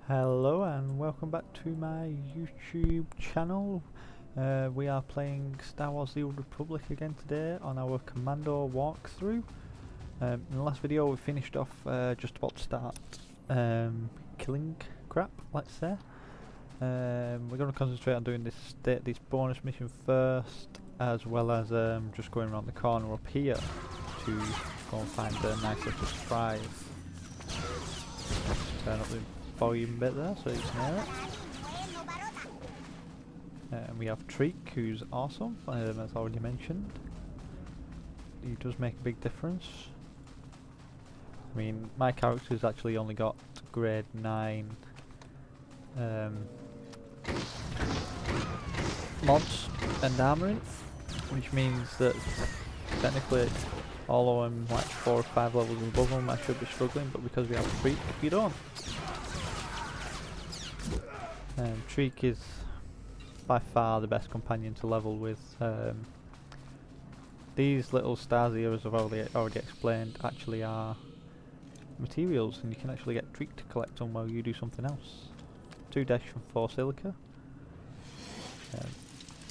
Hello and welcome back to my YouTube channel. We are playing Star Wars The Old Republic again today on our Commando walkthrough. In the last video we finished off just about to start killing crap, let's say. We're going to concentrate on doing this bonus mission first, as well as just going around the corner up here to go and find a nice little surprise. Turn up the volume bit there so you can hear it. And we have Treek, who's awesome, as already mentioned. He does make a big difference. I mean, my character's actually only got grade 9 mods and armouring, which means that technically, although I'm like 4 or 5 levels above him, I should be struggling, but because we have Treek, we don't. Treek is by far the best companion to level with. These little stars here, as I've already explained, actually are materials, and you can actually get Treek to collect them while you do something else. 2 dash and 4 silica.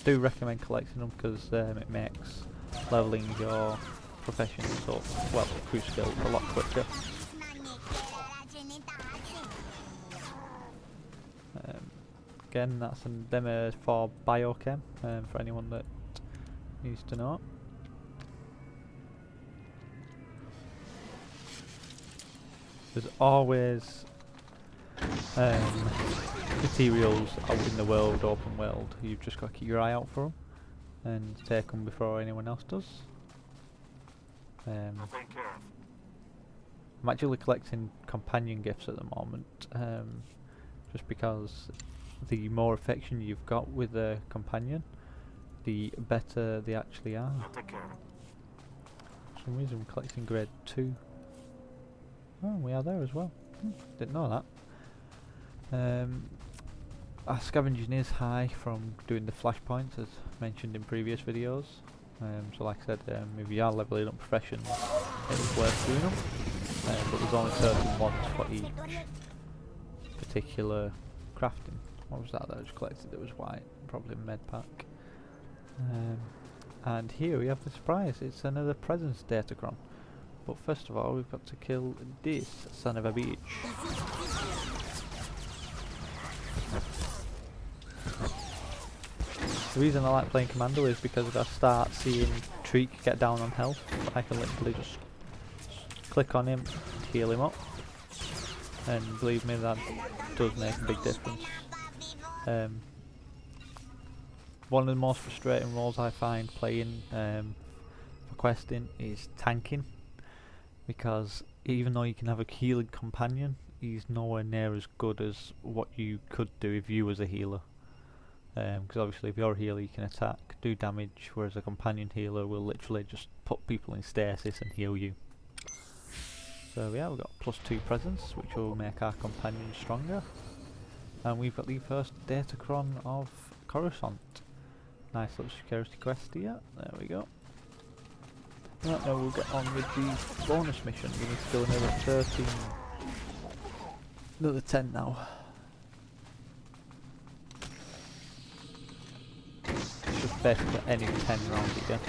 Do recommend collecting them because it makes leveling your profession, so well, crew skills a lot quicker. Again, that's a demo for biochem, for anyone that needs to know. There's always materials out in the world, open world. You've just got to keep your eye out for them and take them before anyone else does. I'm actually collecting companion gifts at the moment, just because the more affection you've got with a companion, the better they actually are. For some reason I'm collecting grade 2. Oh, we are there as well. Didn't know that. Our scavenging is high from doing the flashpoints, as mentioned in previous videos. So like I said, if you are leveling up professions, it is worth doing them. But there's only certain ones for each particular crafting. What was that I just collected that was white? Probably a med pack. And here we have the surprise. It's another presence Datacron. But first of all, we've got to kill this son of a bitch. The reason I like playing Commando is because if I start seeing Treek get down on health, I can literally just click on him, heal him up. And believe me, that does make a big difference. One of the most frustrating roles I find playing for questing is tanking, because even though you can have a healing companion, he's nowhere near as good as what you could do if you was a healer. Because obviously if you're a healer you can attack, do damage, whereas a companion healer will literally just put people in stasis and heal you. So yeah, we've got +2 presence, which will make our companion stronger. And we've got the first Datacron of Coruscant. Nice little security quest here. There we go. Right, now we'll get on with the bonus mission. We need to kill another 13. Another 10 now. It's just basically any 10 round again.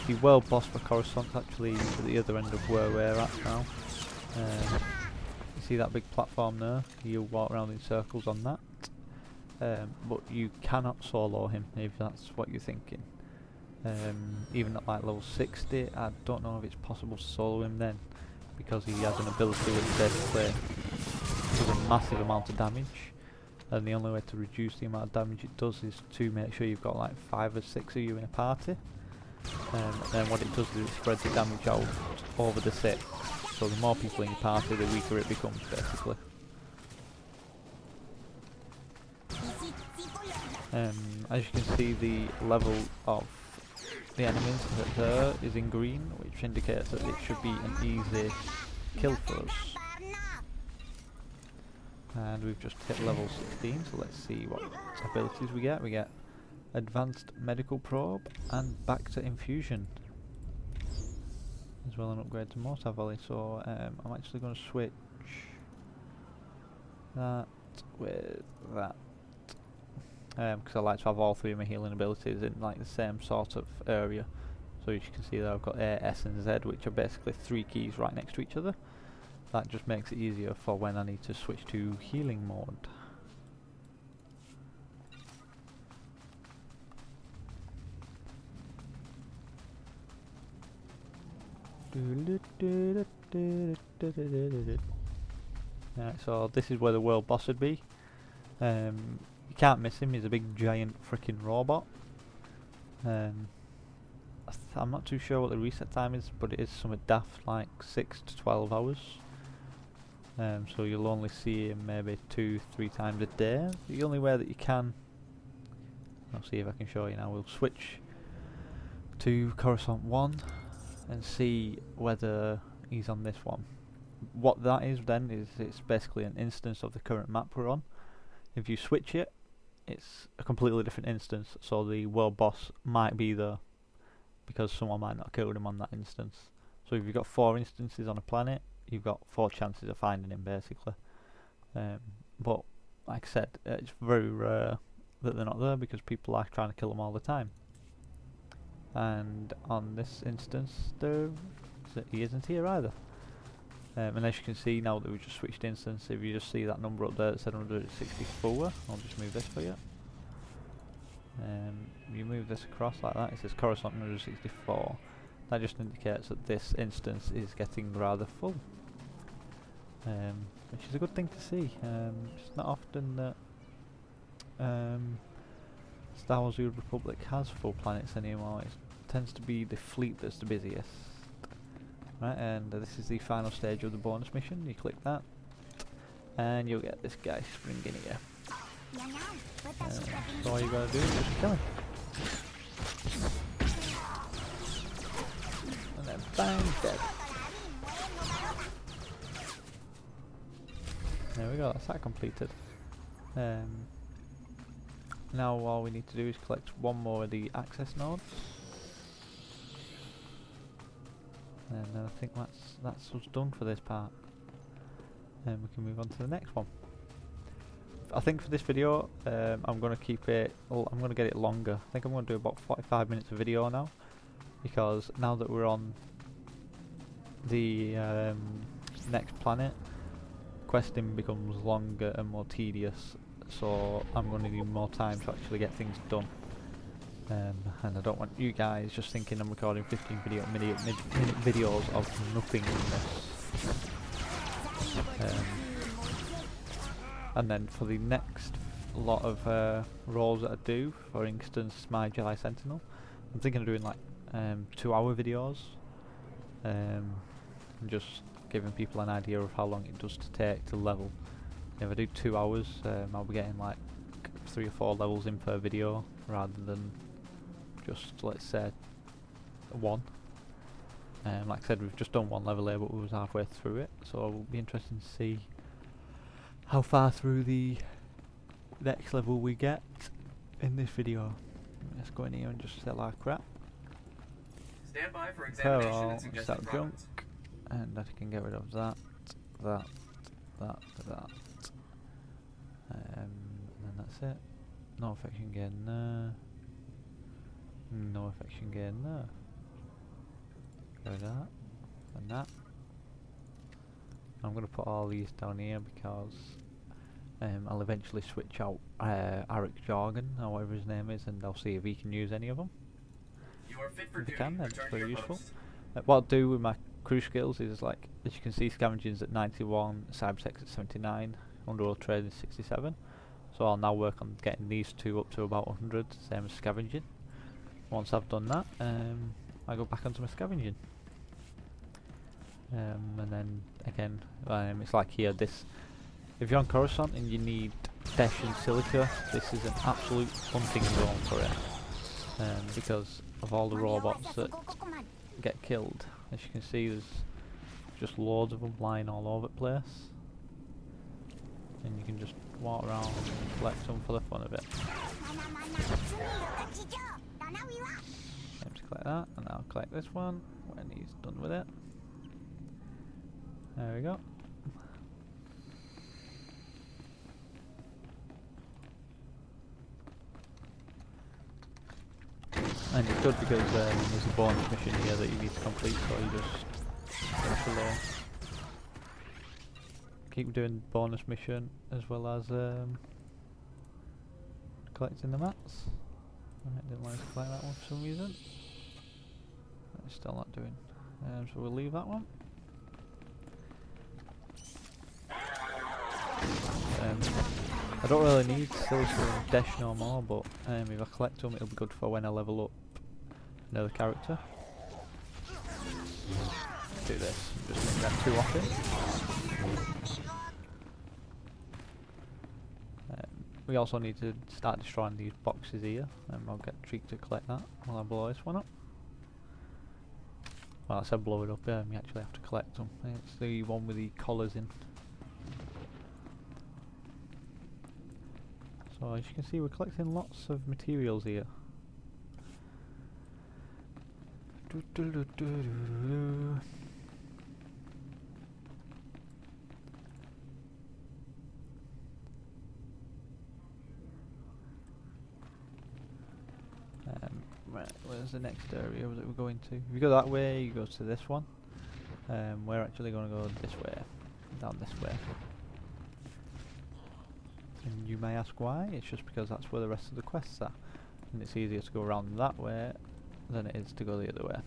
The world boss for Coruscant actually at the other end of where we're at now. You see that big platform there? You walk around in circles on that. But you cannot solo him if that's what you're thinking. Even at like level 60, I don't know if it's possible to solo him then, because he has an ability which basically does a massive amount of damage, and the only way to reduce the amount of damage it does is to make sure you've got like 5 or 6 of you in a party. And then what it does is it spreads the damage out over the 6, so the more people in your party, the weaker it becomes basically. As you can see, the level of the enemies that there is in green, which indicates that it should be an easy kill for us. And we've just hit level 16, so let's see what abilities we get. We get Advanced Medical Probe and Back to Infusion, as well an upgrade to Mortar Volley. So I'm actually going to switch that with that. Because I like to have all three of my healing abilities in like the same sort of area. So as you can see there, I've got A, S and Z, which are basically 3 keys right next to each other. That just makes it easier for when I need to switch to healing mode. Right, so this is where the world boss would be. You can't miss him, he's a big giant freaking robot. I'm not too sure what the reset time is, but it is somewhat daft, like 6 to 12 hours. So you'll only see him maybe 2-3 times a day. The only way that you can, I'll see if I can show you now, we'll switch to Coruscant 1 and see whether he's on this one. What that is then is it's basically an instance of the current map we're on. If you switch it, it's a completely different instance, so the world boss might be there because someone might not have killed him on that instance. So if you've got 4 instances on a planet, you've got 4 chances of finding him basically. But like I said, it's very rare that they're not there because people are trying to kill them all the time. And on this instance, he isn't here either. And as you can see now that we just switched instance, if you just see that number up there at 764, I'll just move this for you. You move this across like that, it says Coruscant 164. That just indicates that this instance is getting rather full. Which is a good thing to see. It's not often that Star Wars: The Old Republic has full planets anymore. It tends to be the fleet that's the busiest. Right, and this is the final stage of the bonus mission. You click that, and you'll get this guy springing here. So all you gotta do is just kill him. And then bang, dead. There we go, that's that completed. Now all we need to do is collect one more of the access nodes. And then I think that's us done for this part. And we can move on to the next one. I think for this video, I'm going to keep it, I'm going to get it longer. I think I'm going to do about 45 minutes of video now. Because now that we're on the next planet, questing becomes longer and more tedious. So I'm going to need more time to actually get things done. And I don't want you guys just thinking I'm recording 15 minute videos of nothingness. And then for the next lot of roles that I do, for instance my Jedi Sentinel, I'm thinking of doing like 2-hour videos, and just giving people an idea of how long it does to take to level. If I do 2 hours, I'll be getting like 3 or 4 levels in per video rather than just, let's say, 1. Like I said, we've just done 1 level here, but we was halfway through it, so it will be interesting to see how far through the next level we get in this video. Let's go in here and just sell our crap. Stand by for examination and junk, suggested and I can get rid of that. And then that's it. No affection gain there. No affection gain there. Go that and that. I'm going to put all these down here because I'll eventually switch out Arik Jargon, or whatever his name is, and I'll see if he can use any of them. You are fit for If he duty. can, then it's Return to very your useful. post. What I'll do with my crew skills is, like, as you can see, scavenging's at 91, cybersex at 79, underworld trade is 67. So I'll now work on getting these 2 up to about 100, same as scavenging. Once I've done that, I go back onto my scavenging. And then again, it's like here, this, if you're on Coruscant and you need Desh and Silica, this is an absolute hunting zone for it. Because of all the robots that get killed. As you can see, there's just loads of them lying all over the place. And you can just walk around and collect them for the fun of it. Let's collect that, and I'll collect this one when he's done with it. There we go. And it's good because there's a bonus mission here that you need to complete, so you just keep doing bonus mission as well as collecting the mats. I didn't like to collect that one for some reason. It's still not doing. So we'll leave that one. I don't really need Silver and Dash no more, but if I collect them it'll be good for when I level up another character. Do this, just make that too often. We also need to start destroying these boxes here, and I'll get Treek to collect that while I blow this one up. Well, I said blow it up, you actually have to collect them. It's the one with the collars in. So as you can see, we're collecting lots of materials here. Right, where's the next area that we're going to? If you go that way, you go to this one. We're actually going to go this way, down this way. And you may ask why. It's just because that's where the rest of the quests are, and it's easier to go around that way than it is to go the other way.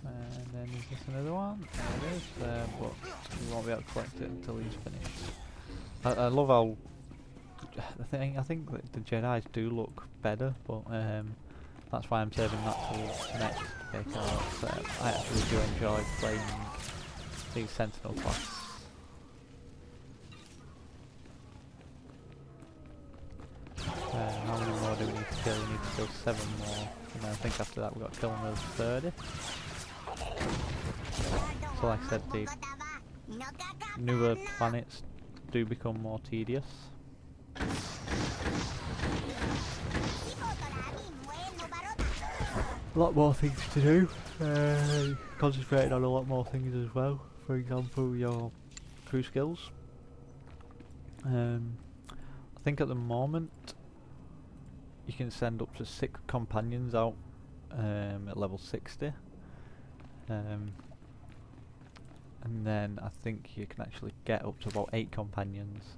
And then is this another one? There it is, but we won't be able to collect it until he's finished. I love how I think that the Jedi's do look better, but that's why I'm saving that till next, because I actually do enjoy playing these Sentinel class. How many more do we need to kill? We need to kill 7 more, and I think after that we've got to kill another 30. So like I said, the newer planets do become more tedious. A lot more things to do, concentrating on a lot more things as well. For example, your crew skills. I think at the moment you can send up to 6 companions out at level 60. And then I think you can actually get up to about 8 companions,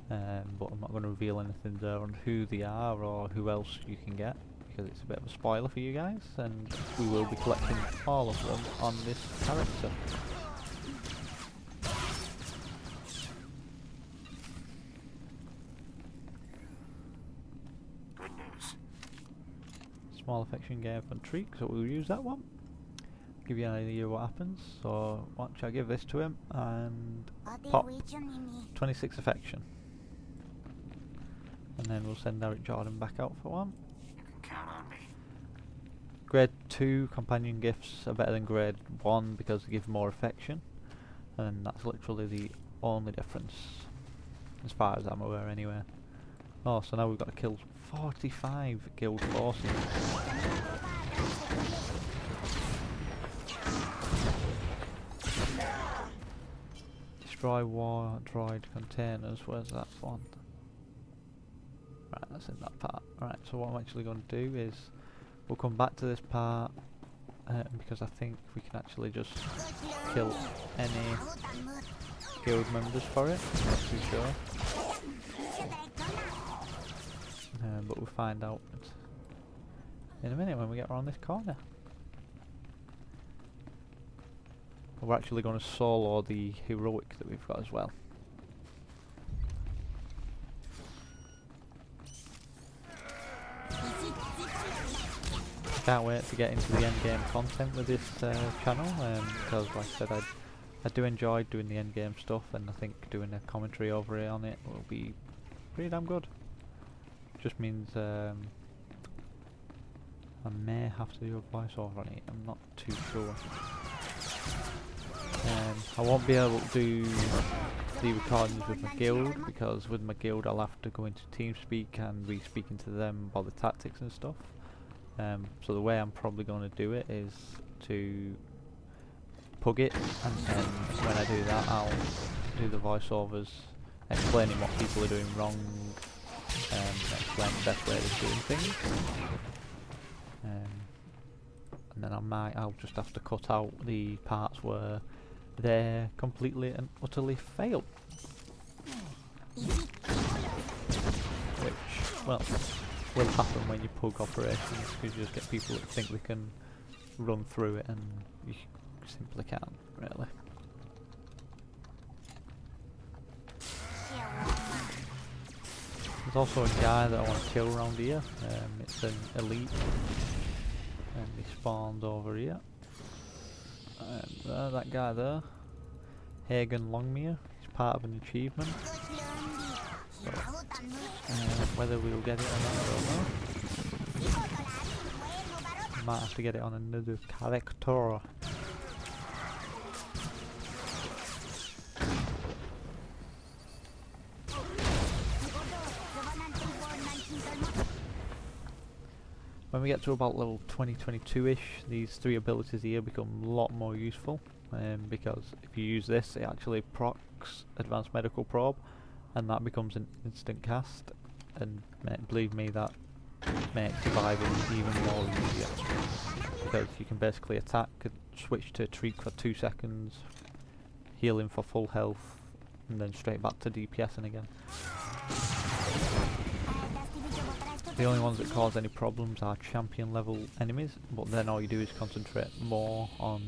but I'm not going to reveal anything there on who they are or who else you can get, because it's a bit of a spoiler for you guys, and we will be collecting all of them on this character. Good news. Small affection game from Treek, so we'll use that one. Give you an idea what happens. So watch, I give this to him and pop 26 affection, and then we'll send Eric Jordan back out for one. You can count on me. Grade 2 companion gifts are better than grade 1 because they give more affection, and that's literally the only difference as far as I'm aware anyway. Oh, so now we've got to kill 45 guild forces. Destroy war droid containers. Where's that one? Right, that's in that part. Right, so what I'm actually going to do is we'll come back to this part because I think we can actually just kill any guild members for it. I'm not too sure. But we'll find out in a minute when we get around this corner. We're actually going to solo the heroic that we've got as well. I can't wait to get into the end game content with this channel, because like I said, I do enjoy doing the end game stuff, and I think doing a commentary over it on it will be pretty damn good. Just means I may have to do a voiceover on it, I'm not too sure. I won't be able to do the recordings with my guild, because with my guild I'll have to go into TeamSpeak and be speaking to them about the tactics and stuff. So the way I'm probably going to do it is to pug it, and then when I do that I'll do the voiceovers explaining what people are doing wrong, and explain the best way of doing things. And then I'll just have to cut out the parts where they completely and utterly fail. Which, well, will happen when you pug operations, because you just get people that think they can run through it and you simply can't, really. There's also a guy that I want to kill around here. It's an elite, and he spawned over here. And that guy there, Hagen Longmere, he's part of an achievement. So, whether we'll get it or not, I don't know. Might have to get it on another character. When we get to about level 20-22-ish, these 3 abilities here become a lot more useful, because if you use this, it actually procs Advanced Medical Probe, and that becomes an instant cast, and believe me, that makes surviving even more easier, because you can basically attack, switch to treat for 2 seconds, healing for full health, and then straight back to DPSing again. The only ones that cause any problems are champion level enemies, but then all you do is concentrate more on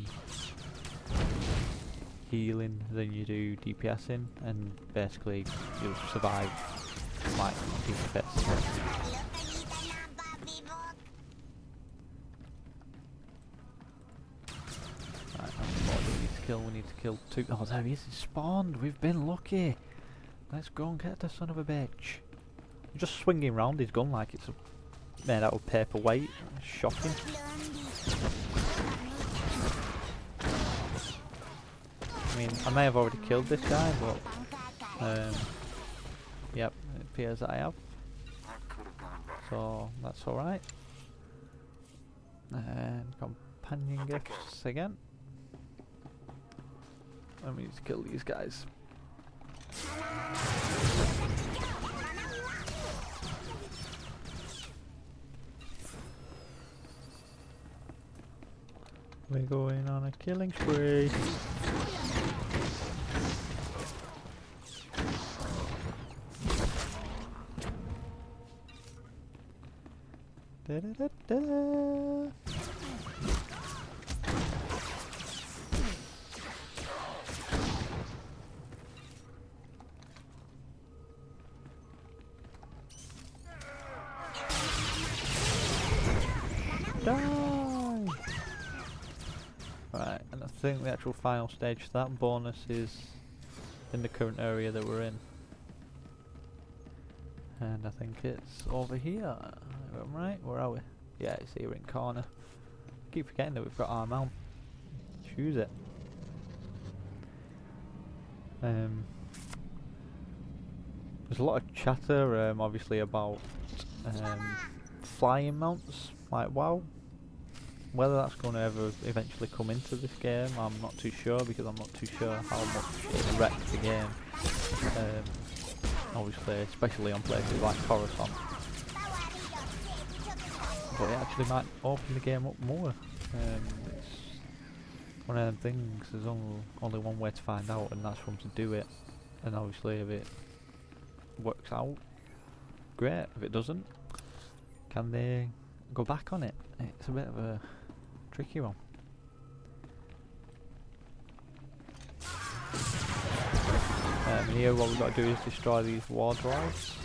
healing than you do DPSing, and basically you'll survive like DPS. Right, what do we need to kill? We need to kill 2. Oh, there he is, he's spawned! We've been lucky! Let's go and get the son of a bitch. Just swinging round his gun like it's made out of paper weight. Shocking. I mean, I may have already killed this guy, but yep, it appears that I have. So that's alright. And companion gifts again. And we need to kill these guys. We're going on a killing spree. Da da da da. Right, and I think the actual final stage for that bonus is in the current area that we're in. And I think it's over here. Am I right? Where are we? Yeah, it's here in corner. Keep forgetting that we've got our mount. Choose it. There's a lot of chatter, obviously, about flying mounts, like WoW. Whether that's going to ever eventually come into this game, I'm not too sure, because I'm not too sure how much it wrecks the game. Obviously, especially on places like Coruscant. But it actually might open the game up more. It's one of them things, there's only one way to find out, and that's from to do it. And obviously if it works out, great. If it doesn't, can they go back on it? It's a bit of a tricky one. Here what we've got to do is destroy these war droids.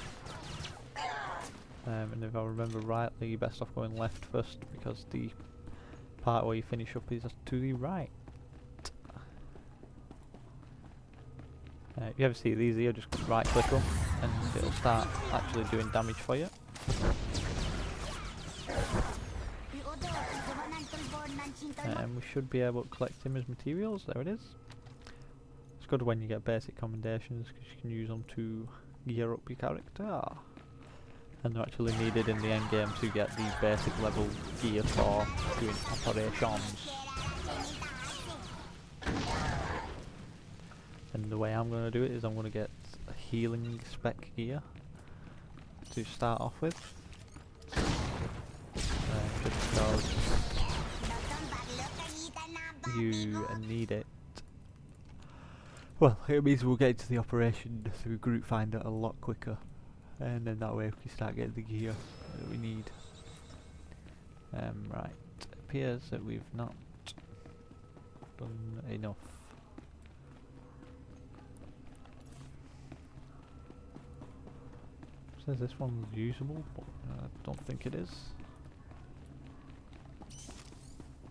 And if I remember rightly, you're best off going left first, because the part where you finish up is to the right. If you ever see these here, just right click them and it'll start actually doing damage for you. And we should be able to collect him as materials. There it is. It's good when you get basic commendations because you can use them to gear up your character. And they're actually needed in the end game to get the basic level gear for doing operations. And the way I'm going to do it is I'm going to get a healing spec gear to start off with. Just because you need it. Well, it means we'll get to the operation through group finder a lot quicker. And then that way we can start getting the gear that we need. Right, it appears that we've not done enough. Says this one's usable, but I don't think it is.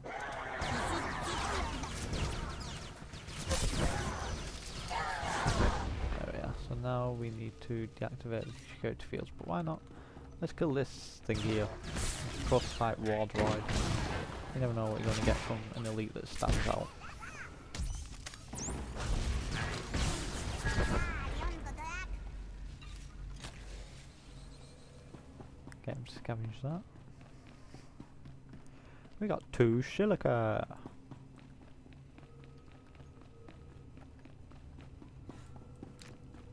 There we are. So now we need to deactivate the security fields, but why not? Let's kill this thing here. This prototype war droid. You never know what you're going to get from an elite that stands out. Get him to scavenge that. We got 2 silica.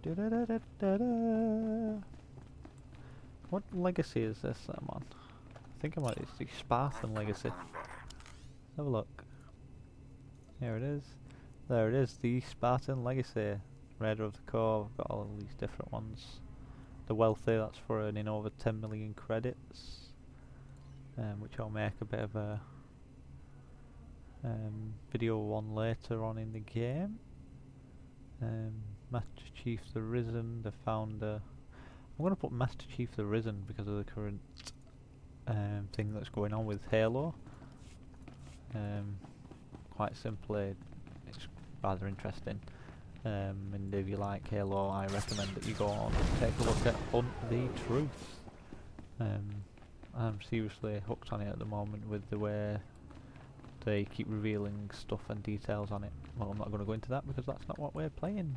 Da -da -da -da -da -da. What legacy is this I'm on? I think I'm on it's the Spartan legacy. Have a look. Here it is. There it is, the Spartan legacy. Raider of the Core, I've got all of these different ones. The wealthy, that's for earning over 10 million credits, which I'll make a bit of a video on later on in the game. Master Chief the Risen, the founder. I'm going to put Master Chief the Risen because of the current thing that's going on with Halo. Quite simply, it's rather interesting. And if you like Halo, I recommend that you go on and take a look at Hunt the Truth. I'm seriously hooked on it at the moment with the way they keep revealing stuff and details on it. Well, I'm not going to go into that because that's not what we're playing.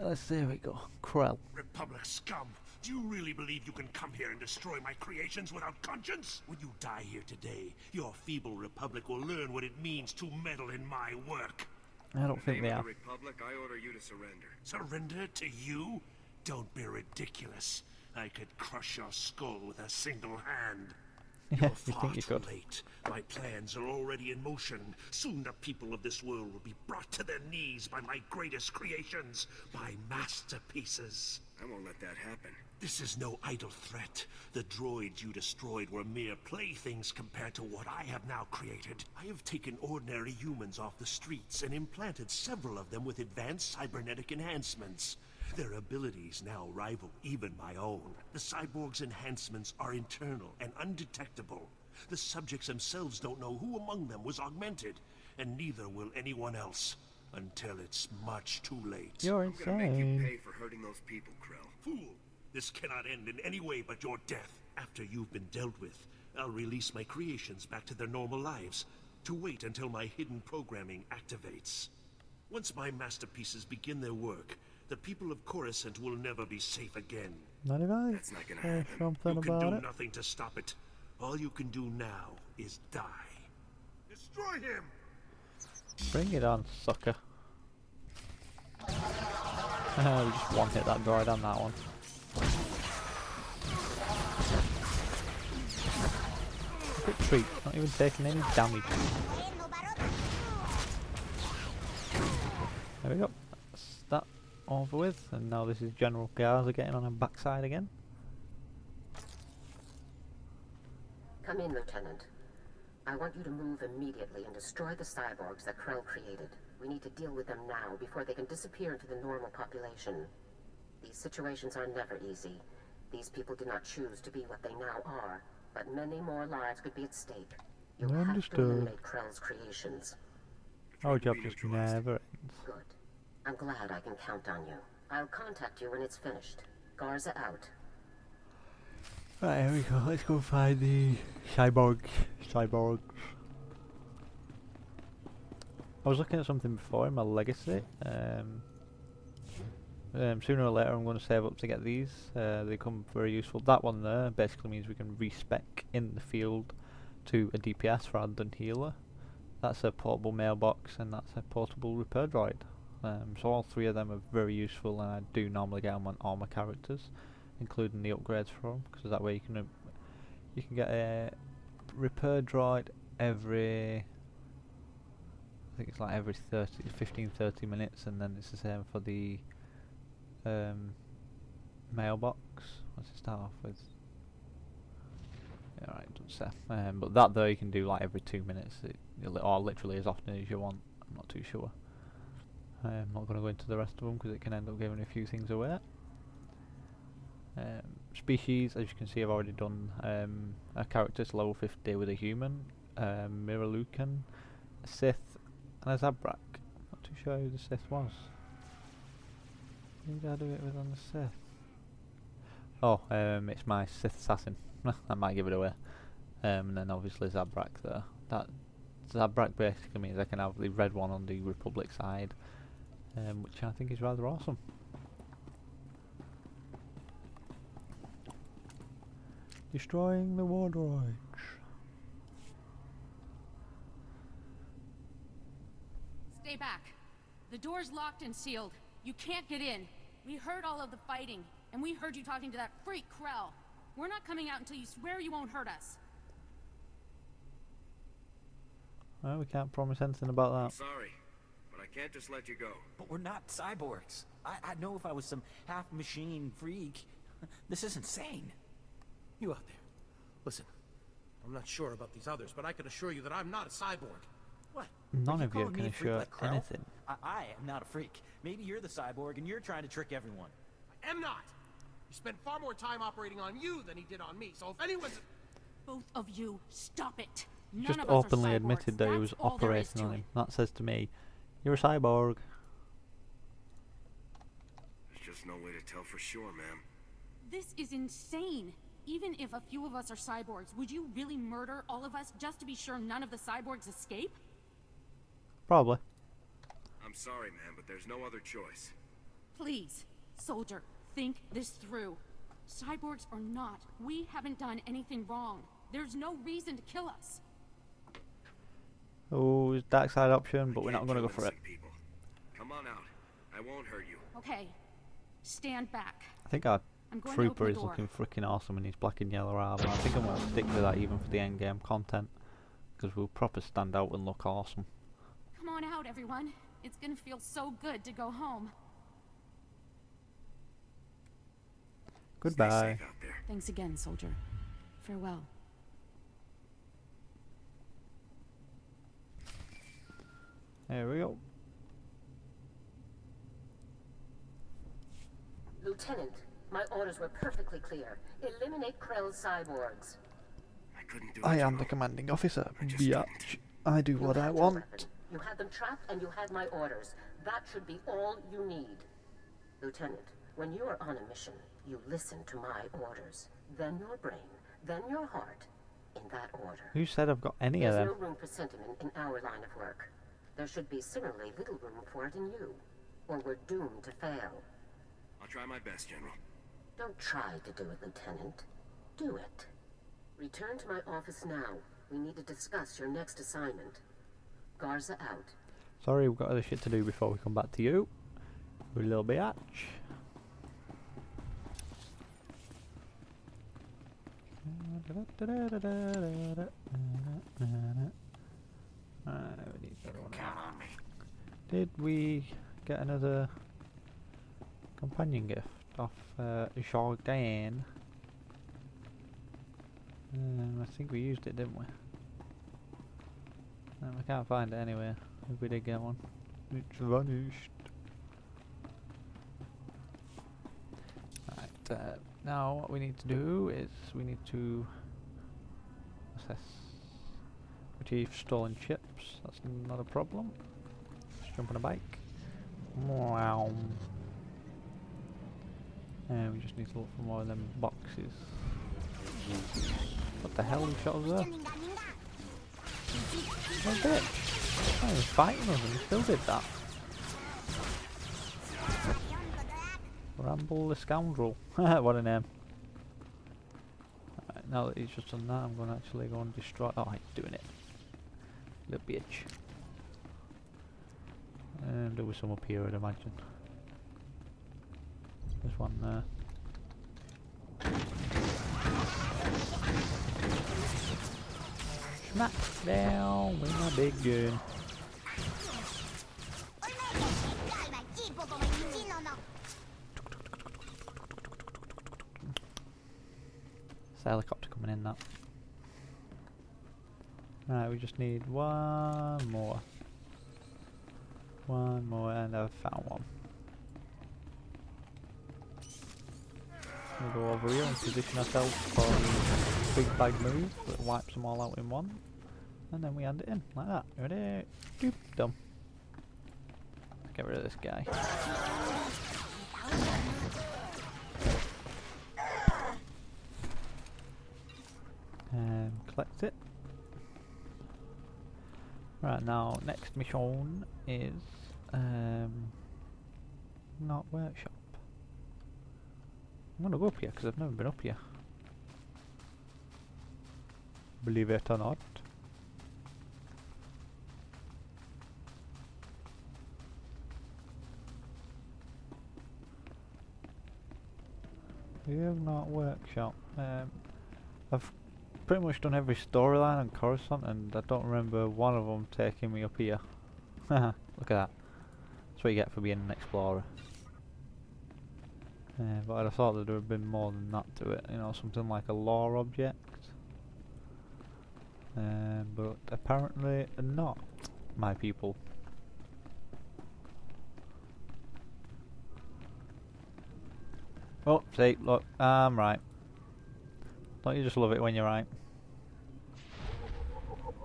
Let's see, here we go. Krell. Republic scum! Do you really believe you can come here and destroy my creations without conscience? When you die here today, your feeble Republic will learn what it means to meddle in my work. I don't think they are. Republic, I order you to surrender. Surrender to you? Don't be ridiculous. I could crush your skull with a single hand. Yeah, you think you could. Late. My plans are already in motion. Soon the people of this world will be brought to their knees by my greatest creations, my masterpieces. I won't let that happen. This is no idle threat. The droids you destroyed were mere playthings compared to what I have now created. I have taken ordinary humans off the streets and implanted several of them with advanced cybernetic enhancements. Their abilities now rival even my own. The cyborgs' enhancements are internal and undetectable. The subjects themselves don't know who among them was augmented, and neither will anyone else, until it's much too late. You're I'm gonna make you insane. pay for hurting those people, Krell. Fool! This cannot end in any way but your death. After you've been dealt with, I'll release my creations back to their normal lives, to wait until my hidden programming activates. Once my masterpieces begin their work, the people of Coruscant will never be safe again. Not if I That's not gonna say happen. something You can about do it. nothing to stop it. All you can do now is die. Destroy him! Bring it on, sucker. We just one hit that droid on that one. Quick treat, not even taking any damage. There we go. That's that over with, and now this is General Garza getting on her backside again. Come in, Lieutenant. I want you to move immediately and destroy the cyborgs that Krell created. We need to deal with them now before they can disappear into the normal population. These situations are never easy. These people did not choose to be what they now are, but many more lives could be at stake. You have to Understood. eliminate Krell's creations. Our job just never ends. Good. I'm glad I can count on you. I'll contact you when it's finished. Garza out. Right, here we go. Let's go find the cyborgs. I was looking at something before in my legacy. Sooner or later I'm going to save up to get these. They come very useful. That one there basically means we can respec in the field to a DPS rather than healer. That's a portable mailbox and that's a portable repair droid. So all three of them are very useful, and I do normally get them on all my characters, including the upgrades for them, because that way you can get a repair droid every, I think it's like every 15-30 minutes, and then it's the same for the mailbox. What's it start off with? Yeah, right, it doesn't say. But that though you can do like every 2 minutes, or literally as often as you want. I'm not too sure. I'm not going to go into the rest of them because it can end up giving a few things away. Species, as you can see, I've already done a character to level 50 with a human, Mirror Lucan, a Sith, and a Zabrak. Not too sure who the Sith was. Who did I do it with on the Sith? Oh, it's my Sith assassin. That might give it away. And then obviously Zabrak there. That Zabrak basically means I can have the red one on the Republic side, which I think is rather awesome. Destroying the war droids. Stay back. The door's locked and sealed. You can't get in. We heard all of the fighting, and we heard you talking to that freak Krell. We're not coming out until you swear you won't hurt us. Well, we can't promise anything about I'm that. sorry, but I can't just let you go. But we're not cyborgs. I'd know if I was some half-machine freak. This is insane. You out there. Listen, I'm not sure about these others, but I can assure you that I'm not a cyborg. What? None Are of you calling can me a freak assure like Krell? anything. I am not a freak. Maybe you're the cyborg and you're trying to trick everyone. I am not. He spent far more time operating on you than he did on me, so if anyone's... Both of you, stop it. None Just of us are openly cyborgs. admitted that he That's was all there is operating to on it. him. That says to me, you're a cyborg. There's just no way to tell for sure, ma'am. This is insane. Even if a few of us are cyborgs, would you really murder all of us just to be sure none of the cyborgs escape? Probably. I'm sorry, ma'am, but there's no other choice. Please, soldier, think this through. Cyborgs or not, we haven't done anything wrong. There's no reason to kill us. Oh, it's dark side option, but we're not Can't going to go kill for it. innocent people. Come on out. I won't hurt you. Okay, stand back. I think our I'm going to trooper open is the door. looking freaking awesome in his black and yellow armor. I think I'm going to stick with that even for the end game content, because we'll proper stand out and look awesome. Come on out, everyone. It's gonna feel so good to go home. Stay Goodbye. safe out there. Thanks again, soldier. Farewell. There we go. Lieutenant, my orders were perfectly clear. Eliminate Krell's cyborgs. I couldn't do it. I am General. the commanding officer. I just Biatch. I do You what I had your want. weapon. You had them trapped and you had my orders. That should be all you need. Lieutenant, when you are on a mission, you listen to my orders. Then your brain, then your heart, in that order. Who said I've got any of There's them? no room for sentiment in our line of work. There should be similarly little room for it in you, or we're doomed to fail. I'll try my best, General. Don't try to do it, Lieutenant. Do it. Return to my office now. We need to discuss your next assignment. Garza out. Sorry, we've got other shit to do before we come back to you. You little biatch. We need another one. Count on me. Did we get another companion gift off Jordan? I think we used it, didn't we? I can't find it anywhere. If we did get one, it's vanished. Right, now what we need to do is we need to assess, retrieve stolen chips. That's not a problem. Let's jump on a bike. Wow. And we just need to look for more of them boxes. What the hell? He shot us there. Oh, bitch. Oh, he was fighting us and he still did that. Ramble the scoundrel. What a name. Right, now that he's just done that, I'm going to actually go and destroy. Oh, he's doing it. Little bitch. And there was some up here, I'd imagine. There's one there. Smack down with my big gun. It's a helicopter coming in, that. Right, we just need one more. One more, and I've found one. We'll go over here and position ourselves for the big bag move that wipes them all out in one. And then we hand it in, like that. Ready? Doop, done. Get rid of this guy. Collect it. Right, now next mission is not workshop. I'm gonna go up here because I've never been up here. Believe it or not. We have not workshop. I've pretty much done every storyline on Coruscant, and I don't remember one of them taking me up here. Look at that. That's what you get for being an explorer. But I thought that there would have been more than that to it, you know, something like a lore object. But apparently not, my people. Oh, see, look, I'm right. Don't you just love it when you're right?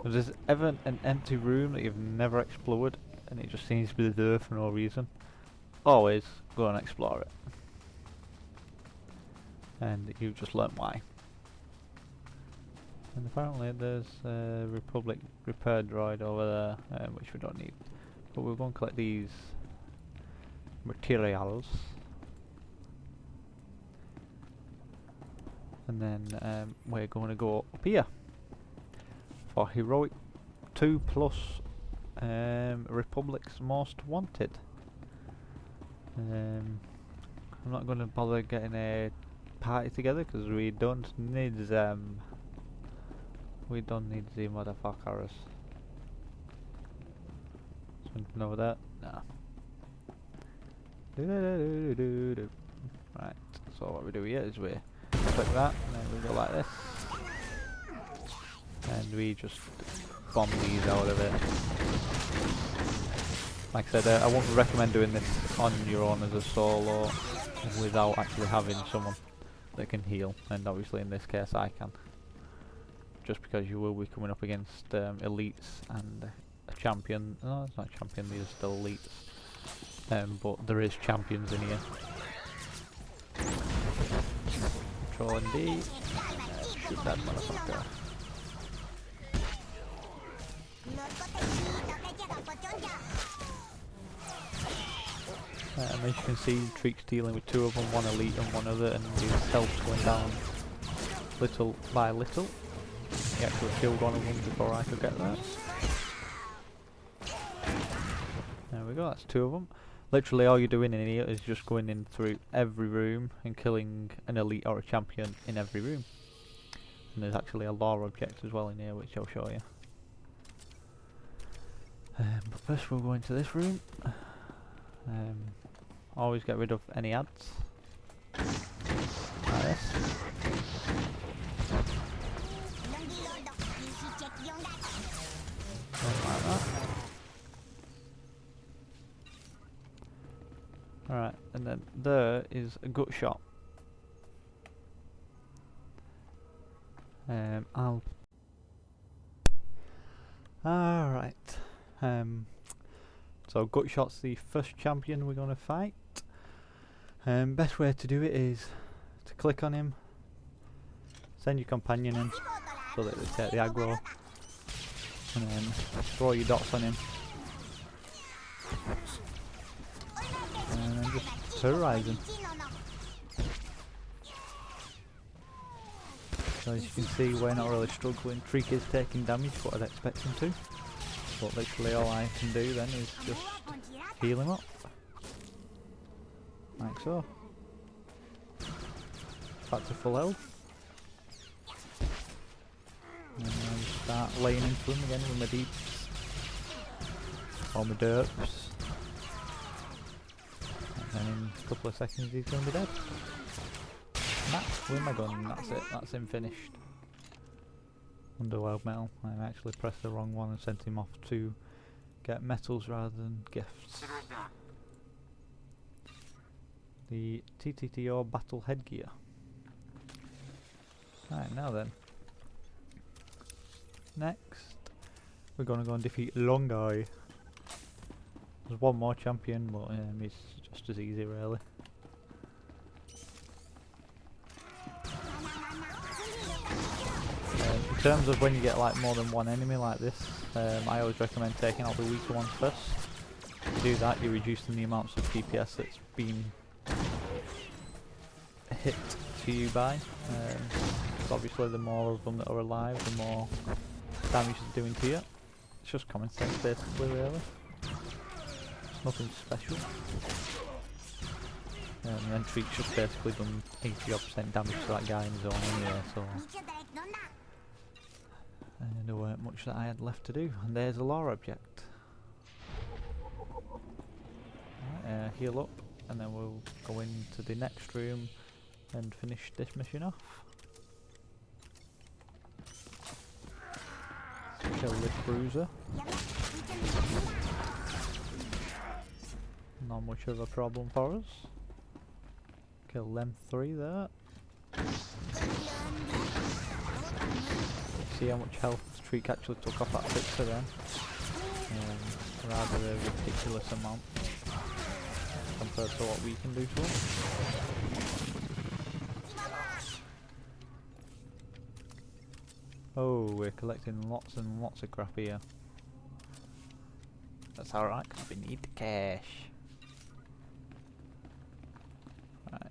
If there's ever an empty room that you've never explored, and it just seems to be there for no reason, always go and explore it. And you've just learnt why. And apparently there's a Republic repair droid over there, which we don't need. But we'll go and collect these materials. And then we're going to go up here for Heroic 2 plus Republic's Most Wanted. I'm not going to bother getting a party together because we don't need them. We don't need the motherfuckers. Something over there? No. Right, so what we do here is we click that, and then we go like this. And we just bomb these out of it. Like I said, I wouldn't recommend doing this on your own as a solo without actually having someone that can heal, and obviously in this case I can. Just because you will be coming up against elites and a champion. No, it's not a champion, these are still elites. But there is champions in here. Control and D. Shoot that motherfucker. And as you can see, Treek's dealing with two of them, one elite and one other, and his health's going down little by little. He actually killed one of them before I could get there. There we go, that's two of them. Literally all you're doing in here is just going in through every room and killing an elite or a champion in every room. And there's actually a lore object as well in here, which I'll show you. But first we'll go into this room. Always get rid of any ads. Like this. Like that. Alright, and then there is a gut shot. Alright. So gut shot's the first champion we're gonna fight. Best way to do it is to click on him, send your companion in so that they take the aggro, and then throw your dots on him, and then just terrorise him. So as you can see, we're not really struggling. Treek is taking damage, what I'd expect him to, but literally all I can do then is just heal him up, like so. Back to full health. And then start laying into him again with my deeps. Or my derps. And then in a couple of seconds he's going to be dead. And that's with my gun, that's it, that's him finished. Underworld metal. I actually pressed the wrong one and sent him off to get metals rather than gifts. The TTTO battle headgear. Right, now then. Next, we're gonna go and defeat Longai. There's one more champion, but it's just as easy, really. In terms of when you get like more than one enemy like this, I always recommend taking out the weaker ones first. To do that, you're reducing the amounts of DPS that's been hit to you by. Because obviously the more of them that are alive, the more damage it's doing to you. It's just common sense basically, really. It's nothing special. And then Treek's just basically done 80% damage to that guy in his own anyway, so there weren't much that I had left to do. And there's a lore object. Right, heal up, and then we'll go into the next room and finish this mission off. Kill this bruiser. Not much of a problem for us. Kill them three there. See how much health Treek actually took off that fixer then. Rather a ridiculous amount compared to what we can do to him. Oh, we're collecting lots and lots of crap here. That's alright, because we need the cash. Right.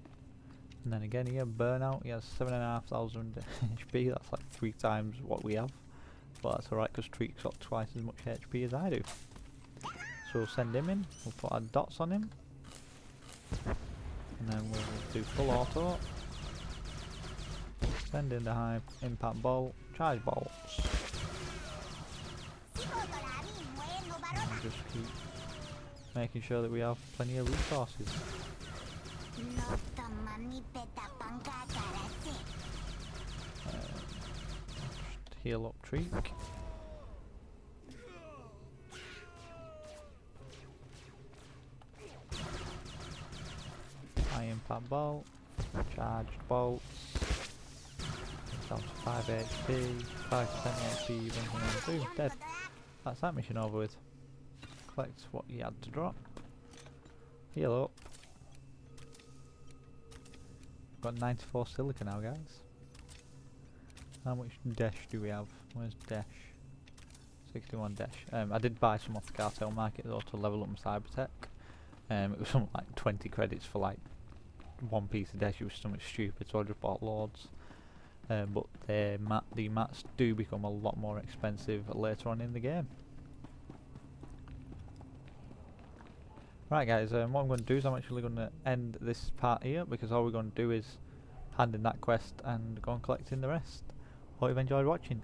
And then again here, Burnout, he has 7,500 HP, that's like 3 times what we have. But that's alright, because Treek's got twice as much HP as I do. So we'll send him in, we'll put our dots on him. And then we'll do full auto. Send in the high impact bolt, charge bolts. And just keep making sure that we have plenty of resources. Just heal up Treek. High impact bolt, charged bolts. Down to 5 HP, 5% HP, even when dead. That's that mission over with. Collect what you had to drop. Heal up. Got 94 silica now, guys. How much dash do we have? Where's dash? 61 dash. I did buy some off the cartel market though to level up my cybertech. It was something like 20 credits for like one piece of dash. It was something stupid, so I just bought loads. But the mats do become a lot more expensive later on in the game. Right guys, what I'm going to do is I'm actually going to end this part here, because all we're going to do is hand in that quest and go and collect in the rest. Hope you've enjoyed watching.